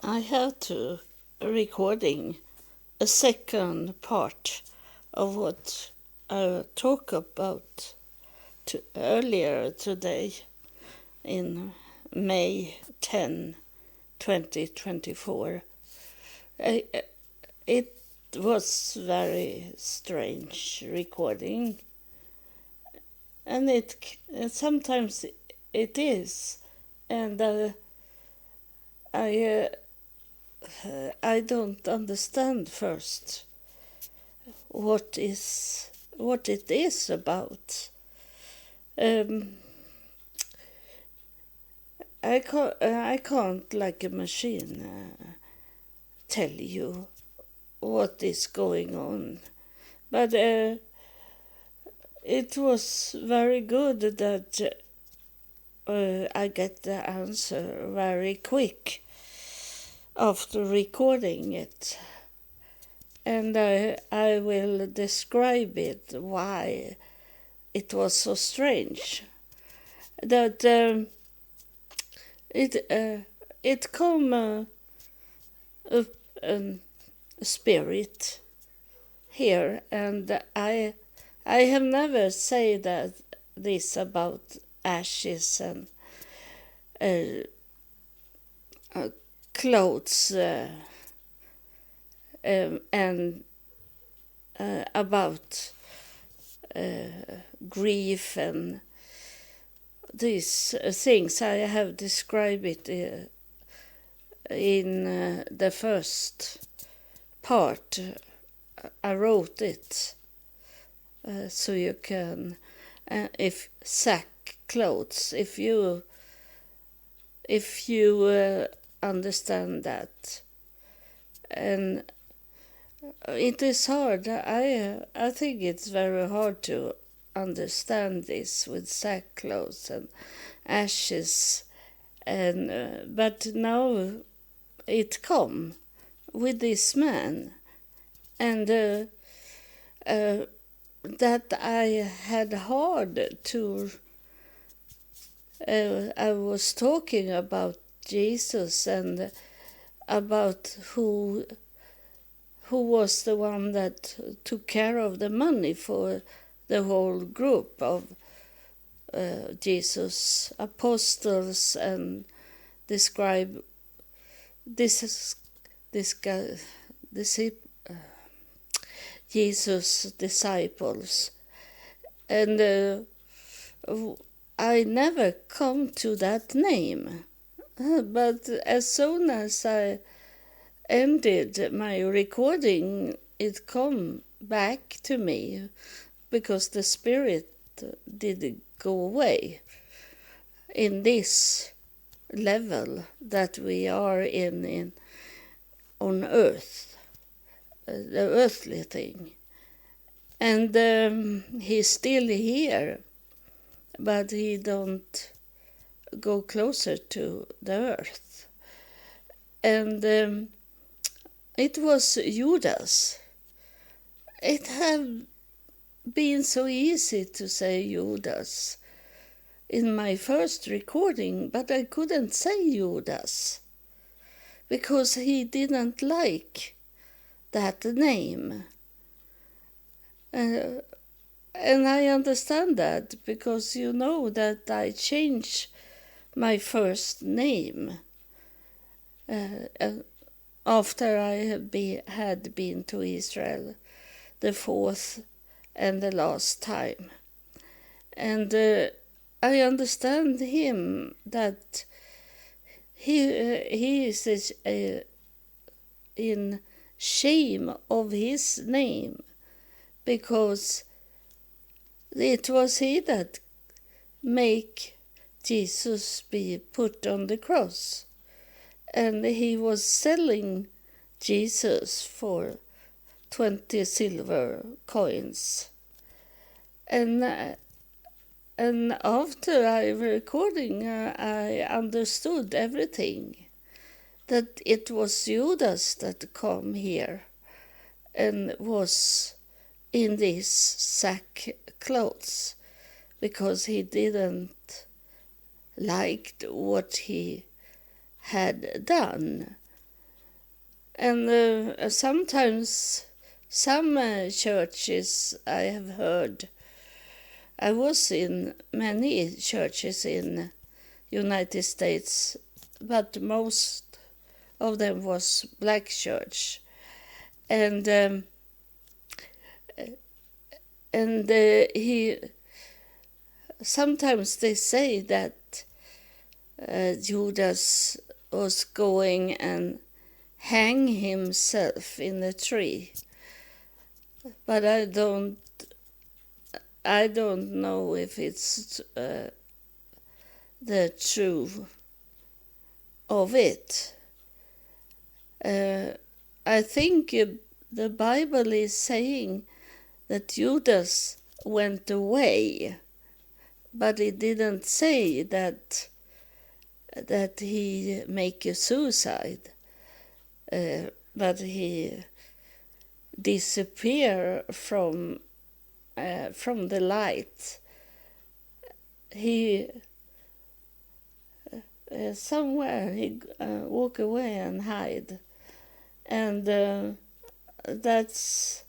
I have to recording a second part of what I talked about earlier today in May 10, 2024. It was very strange recording, and it sometimes it is, and I don't understand first what it is about. I can't like a machine tell you what is going on, but it was very good that I get the answer very quick after recording it, and I will describe it why it was so strange that it come a spirit here, and I have never said that this about ashes and clothes and about grief and these things. I have described it in the first part. I wrote it so you can, if sack clothes, if you understand that. And it is hard. I think it's very hard to understand this with sackcloth and ashes, and but now it come with this man, and that I had hard to. I was talking about Jesus and about who was the one that took care of the money for the whole group of Jesus' apostles, and describe this guy, Jesus' disciples. And I never come to that name, but as soon as I ended my recording, it come back to me, because the spirit didn't go away in this level that we are in on earth, the earthly thing. And he's still here, but he don't go closer to the earth. And it was Judas. It had been so easy to say Judas in my first recording, but I couldn't say Judas because he didn't like that name. And I understand that, because you know that I changed my first name after I had been to Israel the fourth and the last time. And I understand him that he is in shame of his name, because it was he that make Jesus be put on the cross, and he was selling Jesus for 20 silver coins. And after I was recording, I understood everything, that it was Judas that come here and was in these sackcloths, because he didn't like what he had done. And sometimes some churches I have heard. I was in many churches in United States, but most of them was black church, and he sometimes they say that Judas was going and hang himself in a tree, but I don't know if it's the truth of it. I think the Bible is saying that Judas went away, but it didn't say that he make a suicide, but he disappear from the light. He somewhere he walk away and hide, and that's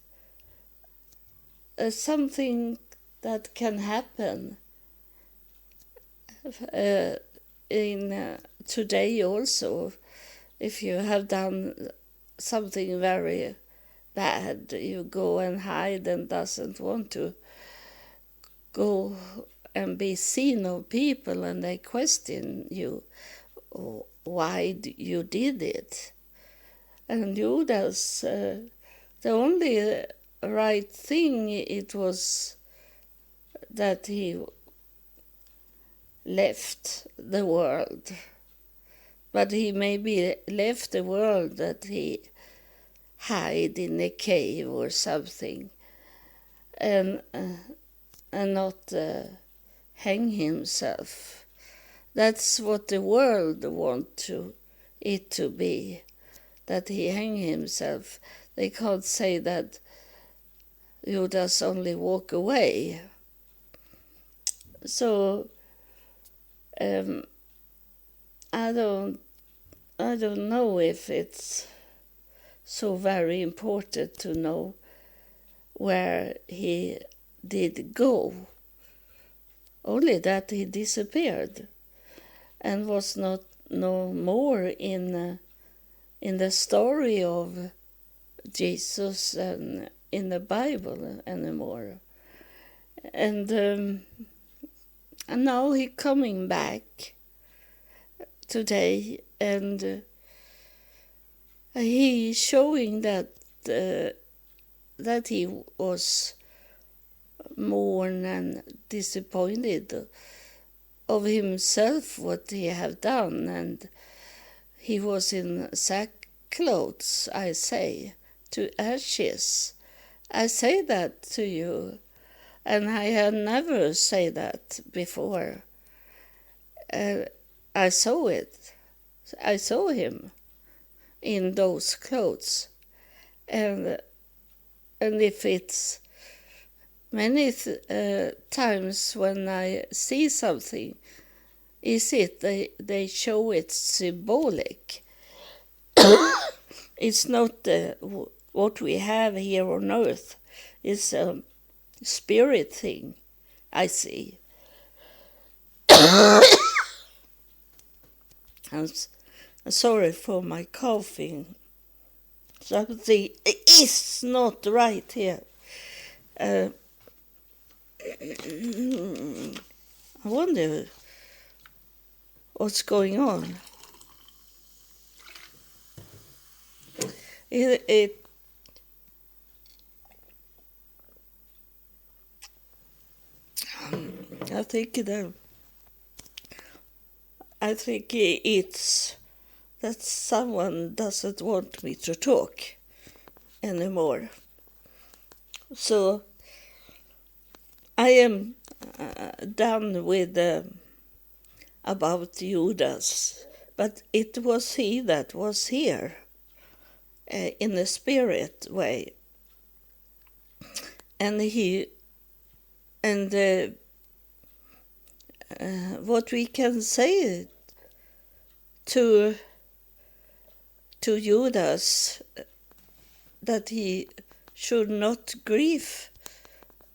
something that can happen in today also. If you have done something very bad, you go and hide and doesn't want to go and be seen of people, and they question you why you did it. And Judas, the only right thing it was that he left the world, but he maybe left the world that he hide in a cave or something, and not hang himself. That's what the world want it to be, that he hang himself. They can't say that Judas only walk away. So I don't know if it's so very important to know where he did go. Only that he disappeared and was not no more in the story of Jesus and in the Bible anymore. And now he coming back today, and he showing that he was mourn and disappointed of himself what he have done, and he was in sackcloth, I say, to ashes. I say that to you, and I had never said that before. I saw it. I saw him in those clothes, and if it's many times when I see something, is it they show it symbolic. It's not what we have here on earth. It's a spirit thing, I see. I'm sorry for my coughing. Something is not right here. I wonder what's going on. I think it's that someone doesn't want me to talk anymore. So I am done with about Judas, but it was he that was here in the spirit way, and what we can say to to Judas that he should not grieve,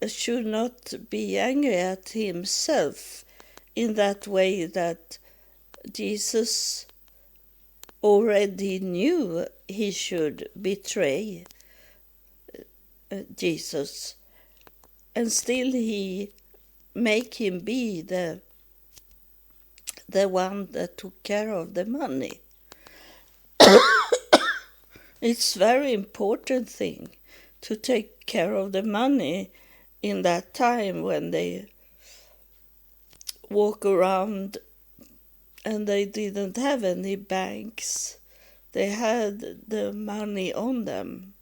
should not be angry at himself in that way that Jesus already knew he should betray Jesus, and still he make him be the one that took care of the money. It's very important thing to take care of the money in that time when they walk around and they didn't have any banks. They had the money on them.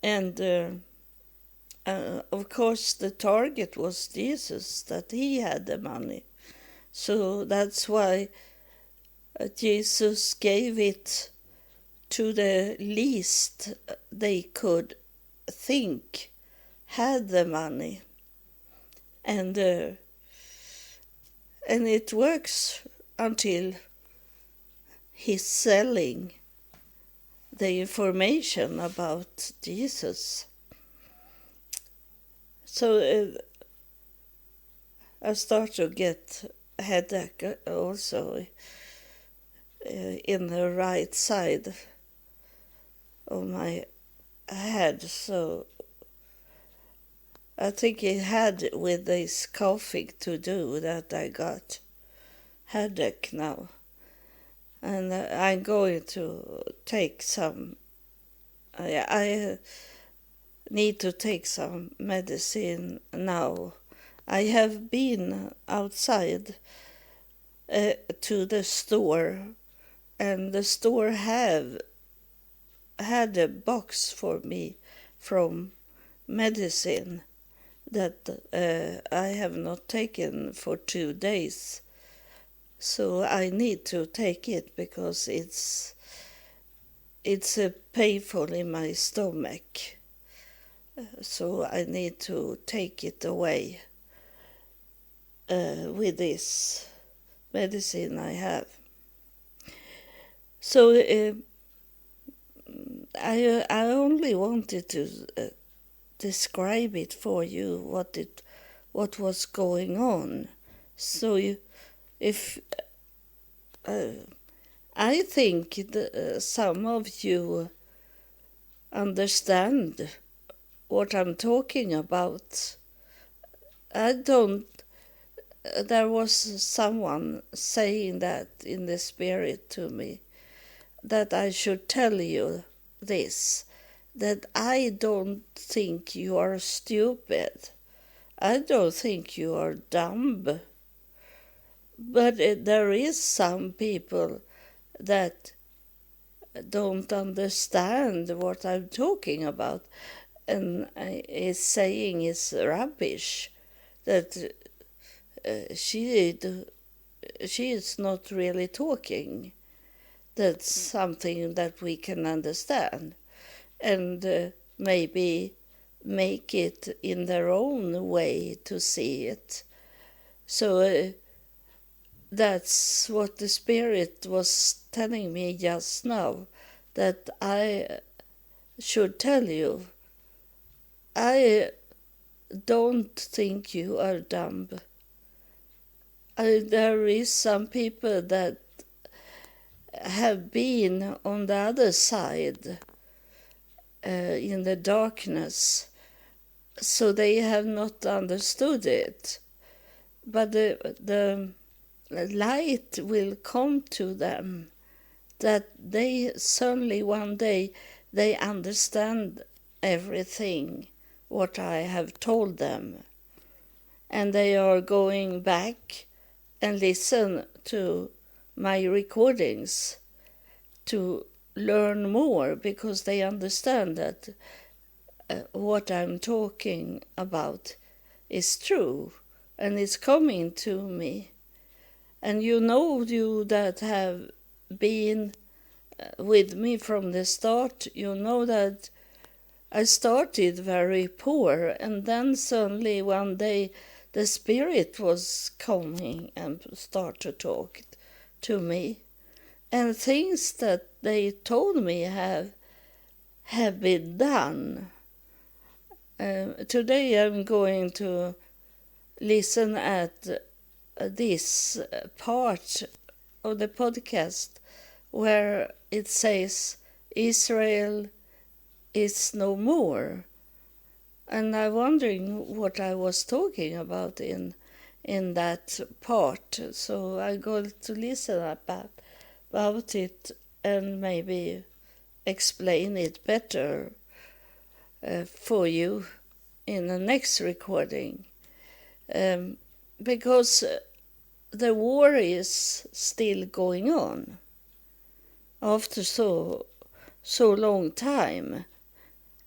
And of course the target was Jesus, that he had the money. So that's why Jesus gave it to the least they could think had the money. And it works until he's selling the information about Jesus. So I start to get a headache also in the right side of my head. So I think it had with this coughing to do that I got headache now. And I'm going to take some, I need to take some medicine now. I have been outside to the store, and the store had a box for me from medicine that I have not taken for 2 days. So I need to take it because it's painful in my stomach. So I need to take it away with this medicine I have. So I only wanted to describe it for you, what was going on. So if I think some of you understand what I'm talking about. There was someone saying that in the spirit to me, that I should tell you this, that I don't think you are stupid. I don't think you are dumb. But there is some people that don't understand what I'm talking about, and is saying it's rubbish, that she is not really talking. That's something that we can understand, and maybe make it in their own way to see it. So that's what the Spirit was telling me just now, that I should tell you. I don't think you are dumb. There is some people that have been on the other side in the darkness, so they have not understood it. But the light will come to them, that they suddenly one day they understand everything what I have told them, and they are going back and listen to my recordings to learn more, because they understand that what I'm talking about is true and it's coming to me. And you that have been with me from the start, you know that I started very poor, and then suddenly one day the Spirit was coming and start to talk to me. and things that they told me have been done. Today I'm going to listen at this part of the podcast where it says Israel is no more. And I'm wondering what I was talking about in that part. So I go to listen about it and maybe explain it better for you in the next recording. Because the war is still going on after so long time,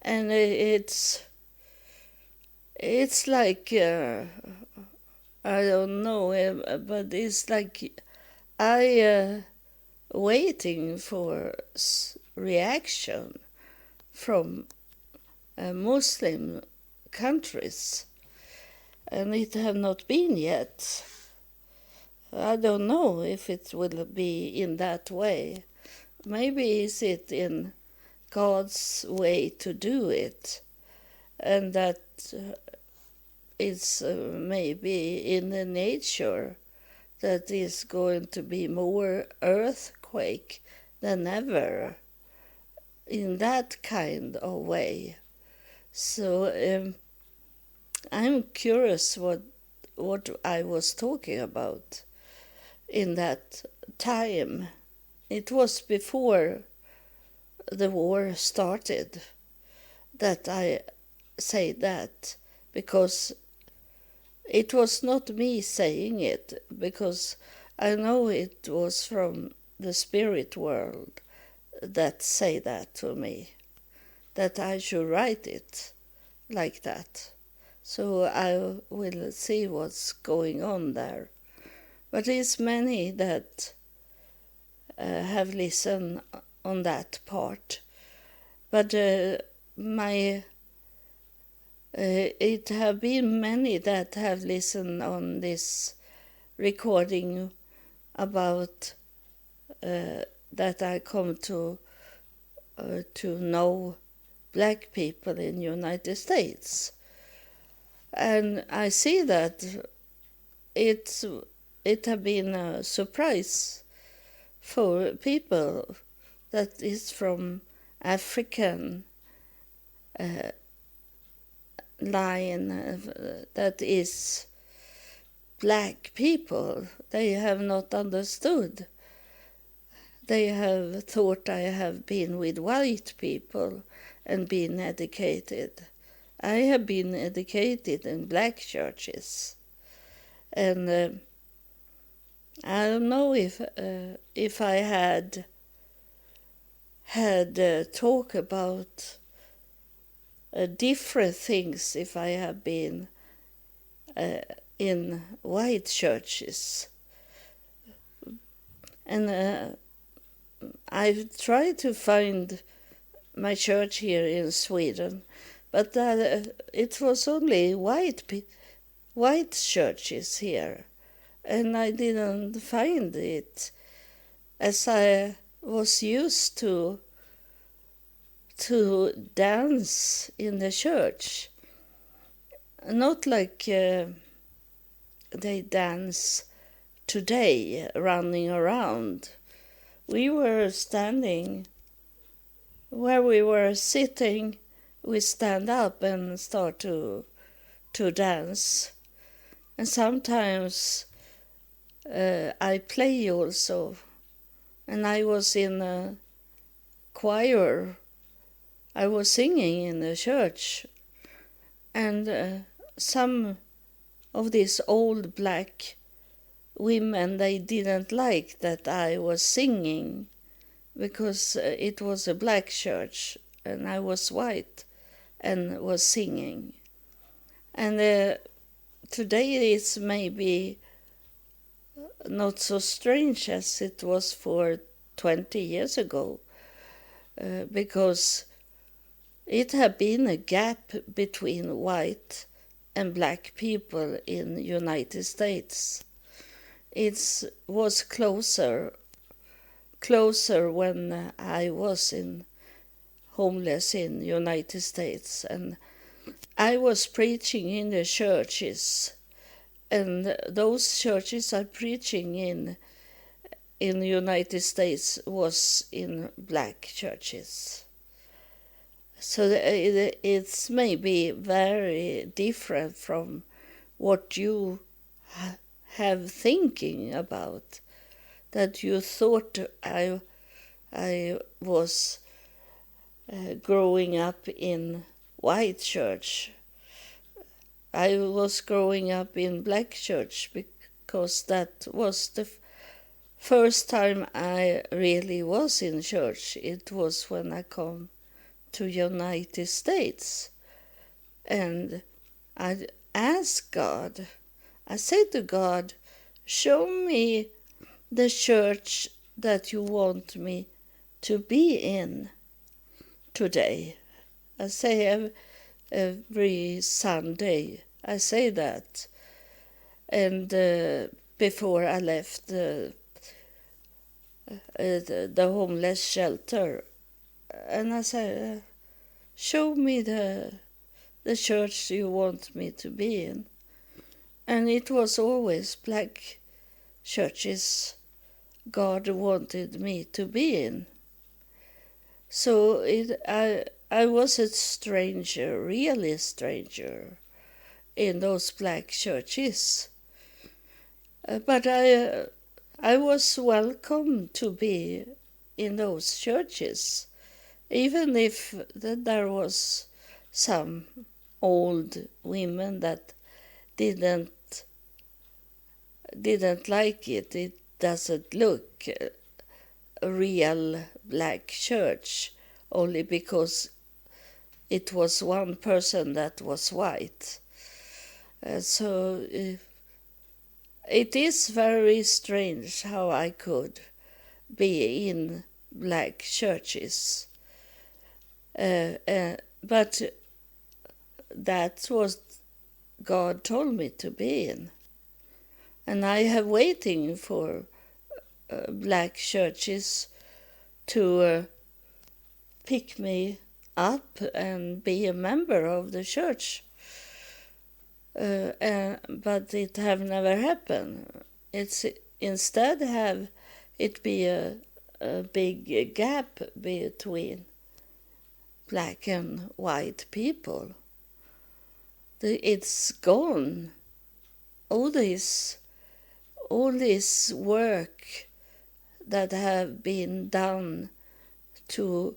and it's like I don't know, but it's like I waiting for reaction from Muslim countries, and it have not been yet. I don't know if it will be in that way. Maybe is it in God's way to do it, and that it's maybe in the nature that is going to be more earthquake than ever in that kind of way. So I'm curious what I was talking about in that time. It was before the war started that I say that, because it was not me saying it, because I know it was from the spirit world that say that to me, that I should write it like that. So I will see what's going on there. But it's many that have listened on that part. But it have been many that have listened on this recording about that I come to know black people in the United States. And I see that it have been a surprise for people that is from African line, that is black people. They have not understood. They have thought I have been with white people and been educated. I have been educated in black churches, and I don't know if I had talk about different things if I have been in white churches, and I've tried to find my church here in Sweden, but it was only white churches here, and I didn't find it, as I was used to dance in the church, not like they dance today, running around. We were standing where we were sitting. We stand up and start to dance, and sometimes I play also, and I was in a choir. I was singing in the church, and some of these old black women, they didn't like that I was singing, because it was a black church and I was white and was singing. And today it's maybe not so strange as it was for 20 years ago, because it had been a gap between white and black people in the United States. It was closer closer when I was homeless in United States, and I was preaching in the churches, and those churches I'm preaching in the United States was in black churches. So it's maybe very different from what you have thinking about, that you thought I was growing up in white church. I was growing up in black church because that was the first time I really was in church. It was when I come to United States, and I asked God, I said to God, show me the church that you want me to be in today. I say every Sunday, I say that. And before I left the homeless shelter, and I said, show me the church you want me to be in. And it was always black churches God wanted me to be in. So I was a stranger, really a stranger, in those black churches. But I was welcome to be in those churches, even if there was some old women that didn't like it. It doesn't look a real black church, only because it was one person that was white. So it is very strange how I could be in black churches. But that's what God told me to be in. And I have waiting for black churches to pick me up and be a member of the church. But it have never happened. It's instead have it be a big gap between black and white people. It's gone. All this work that have been done to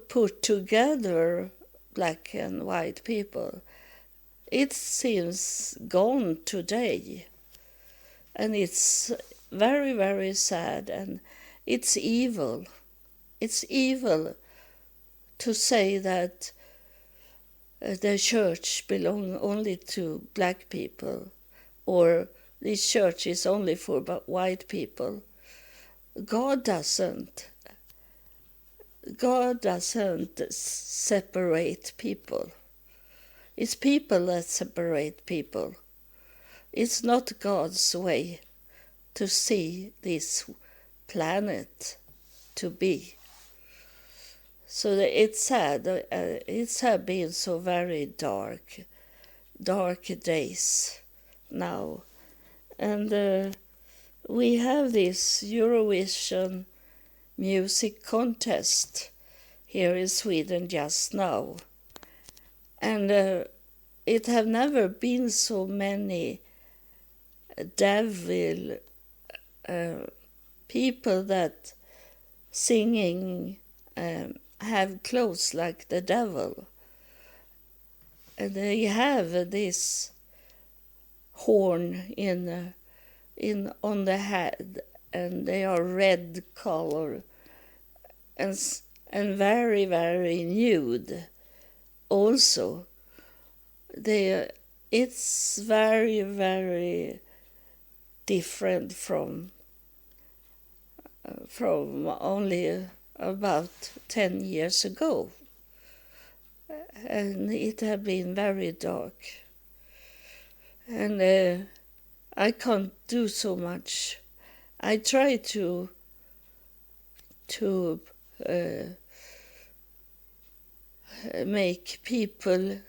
put together black and white people, it seems gone today. And it's very, very sad, and it's evil. It's evil to say that the church belongs only to black people, or this church is only for white people. God doesn't separate people. It's people that separate people. It's not God's way to see this planet to be. So it's sad. It's have been so very dark days now. And we have this Eurovision music contest here in Sweden just now. And it have never been so many devil people that singing have clothes like the devil. And they have this horn on the head, and they are red color and very, very nude. Also, it's very, very different from only about 10 years ago. And it had been very dark. And I can't do so much. I try to to make people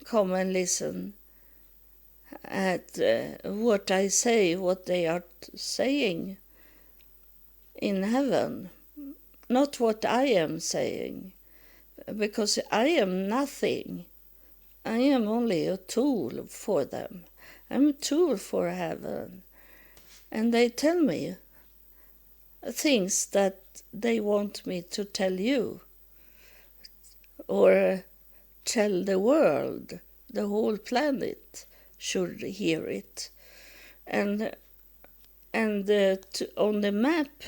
come and listen at what I say, what they are saying in heaven, not what I am saying, because I am nothing. I am only a tool for them. I'm a tool for heaven. And they tell me things that they want me to tell you, or tell the world. The whole planet should hear it. And on the map,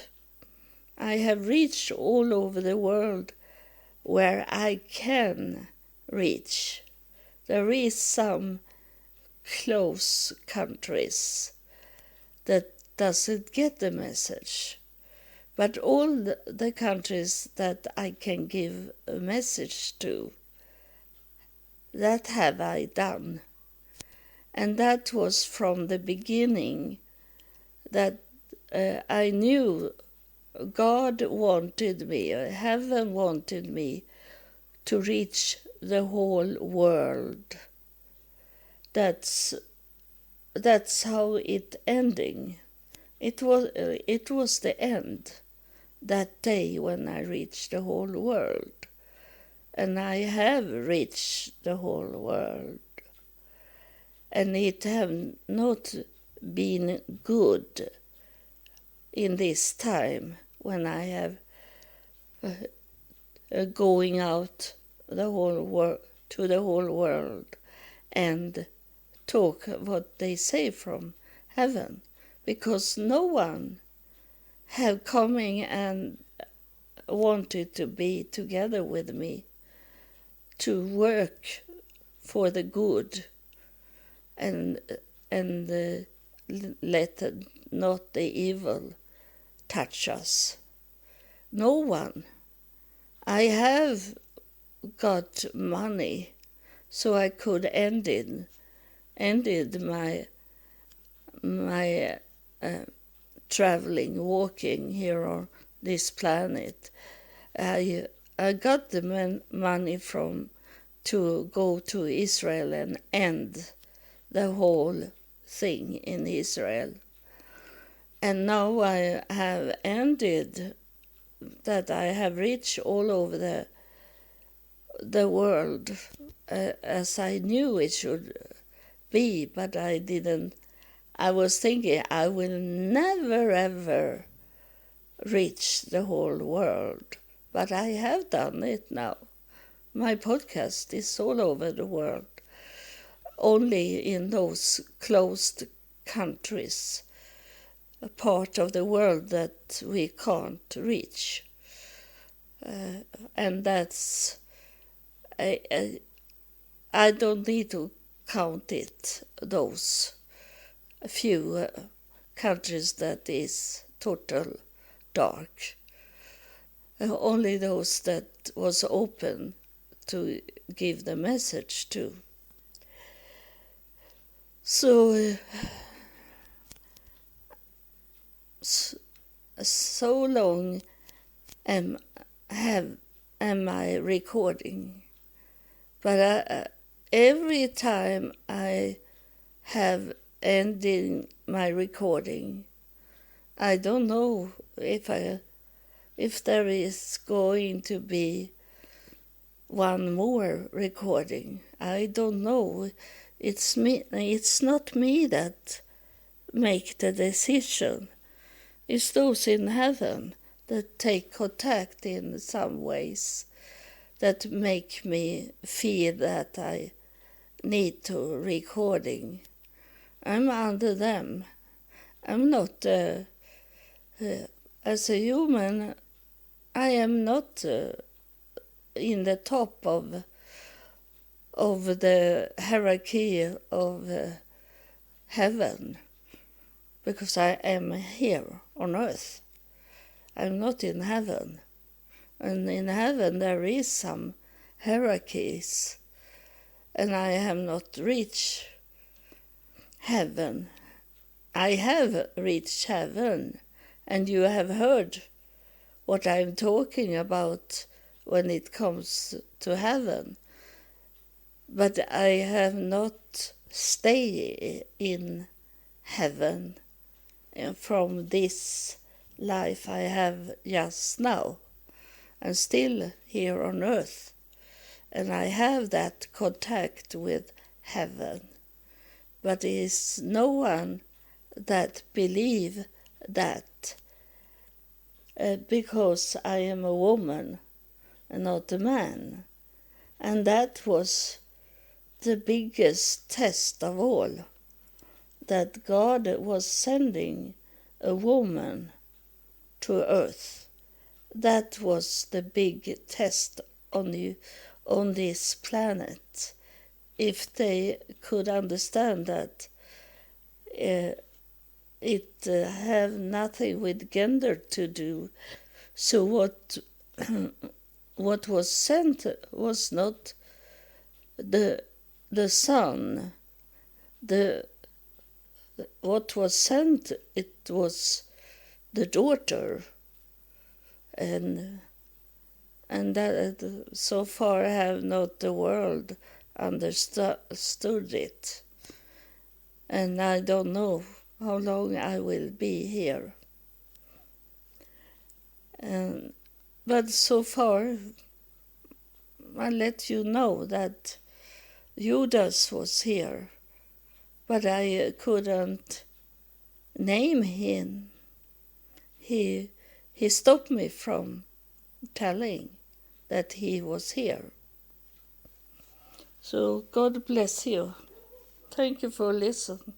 I have reached all over the world where I can reach. There is some close countries that doesn't get the message. But all the countries that I can give a message to, that have I done. And that was from the beginning, that I knew God wanted me, heaven wanted me to reach the whole world. That's how it ending. It was the end, that day when I reached the whole world. And I have reached the whole world. And it have not been good in this time when I have going out the whole to the whole world and talk what they say from heaven, because no one have coming and wanted to be together with me to work for the good and let not the evil touch us. No one. I have got money, so I could ended my traveling, walking here on this planet. I got the money to go to Israel and end the whole thing in Israel. And now I have ended that. I have reached all over the world as I knew it should be, but I didn't. I was thinking I will never ever reach the whole world, but I have done it now. My podcast is all over the world, only in those closed countries, a part of the world that we can't reach. And that's, I don't need to count it, those few countries that is total dark. Only those that was open to give the message to. So long am I recording, but every time I have ended my recording, I don't know if there is going to be one more recording. I don't know. It's me. It's not me that make the decision. It's those in heaven that take contact in some ways, that make me feel that I need to recording. I'm under them. I'm not, as a human, I am not in the top of the hierarchy of heaven, because I am here on earth. I'm not in heaven. And in heaven there is some hierarchies, and I have not reached heaven. I have reached heaven, and you have heard what I'm talking about when it comes to heaven. But I have not stayed in heaven from this life I have just now. I'm still here on earth, and I have that contact with heaven. But there is no one that believe that because I am a woman and not a man. And that was the biggest test of all, that God was sending a woman to earth. That was the big test on this planet. If they could understand that it have nothing with gender to do. So what was sent was not the son. What was sent, it was the daughter, and that so far have not the world understood it, and I don't know how long I will be here. But so far, I let you know that Judas was here, but I couldn't name him. He stopped me from telling that he was here. So God bless you. Thank you for listening.